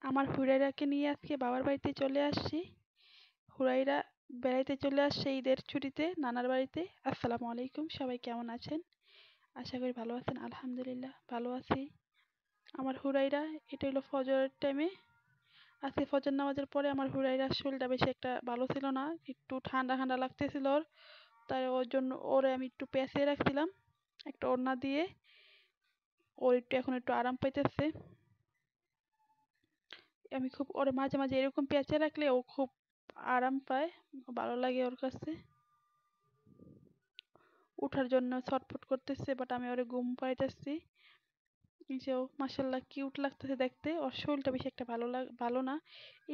আমার হুরাইরাকে নিয়ে আজকে বাবার বাড়িতে চলে আসছি। হুরাইরা বেড়াইতে চলে আসছে ঈদের ছুটিতে নানার বাড়িতে। আসসালামু আলাইকুম, সবাই কেমন আছেন? আশা করি ভালো আছেন। আলহামদুলিল্লাহ ভালো আছি। আমার হুরাইরা, এটা হলো ফজরের টাইমে। আজকে ফজর নামাজের পরে আমার হুরাইরার শরীরটা বেশি একটা ভালো ছিল না, একটু ঠান্ডা ঠান্ডা লাগতেছিল ওর। তাই ওর জন্য ওরে আমি একটু পেঁচিয়ে রাখছিলাম একটা ওড়না দিয়ে। ওর এখন একটু আরাম পাইতেছে। আমি খুব ওরে মাঝে মাঝে এরকম পেঁচিয়ে রাখলে ও খুব আরাম পায়, ভালো লাগে ওর কাছে। উঠার জন্য ছটফট করতেছে, বাট আমি ওরে ঘুম পাড়াইতেছি। এই যে ও মাশাআল্লাহ কিউট লাগতেছে দেখতে। ওর শরীরটা বেশি একটা ভালো না,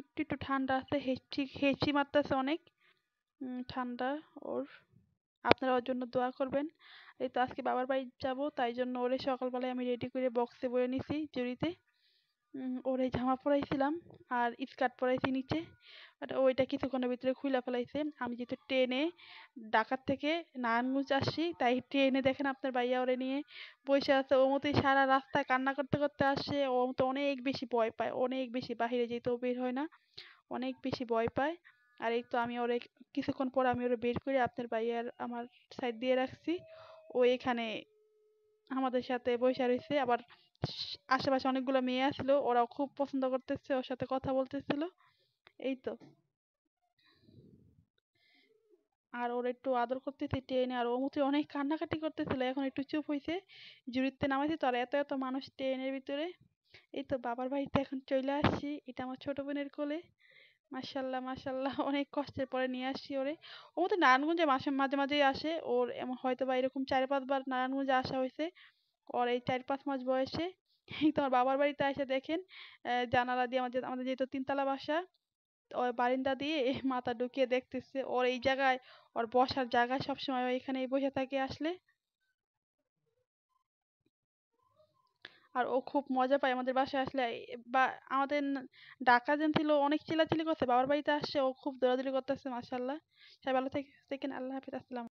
একটু একটু ঠান্ডা আছে, হেঁচি মারতেছে অনেক। ঠান্ডা ওর। আপনারা ওর জন্য দোয়া করবেন। এই তো আজকে বাবার বাড়ি যাব, তাই জন্য ওরে সকালবেলায় আমি রেডি করে বক্সে বয়ে নিছি জুড়িতে। ওরে জামা পরাইছিলাম আর স্কার্ট পরাইছি নিচে, বাট ওইটা কিছুক্ষণের ভিতরে খুইলা ফেলাইছে। আমি যেহেতু ট্রেনে ঢাকার থেকে নারায়ণগঞ্জ আসছি, তাই ট্রেনে দেখেন আপনার ভাইয়া ওরে নিয়ে বসে আছে। ও মতোই সারা রাস্তায় কান্না করতে করতে আসে। ও তো অনেক বেশি ভয় পায়, অনেক বেশি, বাহিরে যেতেও বের হয় না, অনেক বেশি ভয় পায়। আর এই তো আমি ওরে কিছুক্ষণ পর আমি ওরে বের করে আপনার ভাইয়ার আমার সাইড দিয়ে রাখছি। ও এখানে আমাদের সাথে বইসা রইছে। আবার আশেপাশে অনেকগুলো মেয়ে আসলো, ওরাও খুব পছন্দ করতেছে, ওর সাথে কথা বলতেছিল। এই তো। আর ওর একটু আদর করতেছি ট্রেনে, আর ও মুখে অনেক কান্নাকাটি করতেছিল, এখন একটু চুপ হইছে। জুড়িতে নামাইছি তো, আর এত এত মানুষ ট্রেনের ভিতরে। এই তো বাবার বাড়িতে এখন চলে আসছি, এটা আমার ছোট বোনের কোলে। মাশাল্লাহ মাশাল্লাহ, অনেক কষ্টের পরে নিয়ে আসছি ওরে। ও তো নারায়ণগঞ্জে মাঝে মাঝেই আসে, ওর এমন হয়তো বা এরকম 4-5 বার নারায়ণগঞ্জে আসা হয়েছে ওর এই 4-5 মাস বয়সে। এই তো আমার বাবার বাড়িতে এসে দেখেন, জানালা দিয়ে, আমাদের আমাদের যেহেতু তিনতলা বাসা, ওই বারান্দা দিয়ে মাথা ঢুকিয়ে দেখতেছে। ওর এই জায়গায়, ওর বসার জায়গায় সবসময় ও এখানেই বসে থাকে আসলে। আর ও খুব মজা পায় আমাদের বাসায় আসলে। বা আমাদের ঢাকা যেন ছিল, অনেক চিল্লাচিল্লি করছে, বাবার বাড়িতে আসছে ও খুব দৌড়াদৌড়ি করতেছে। মাশাআল্লাহ। সবাই ভালো থাকেন, আল্লাহ হাফেজ, আসসালাম।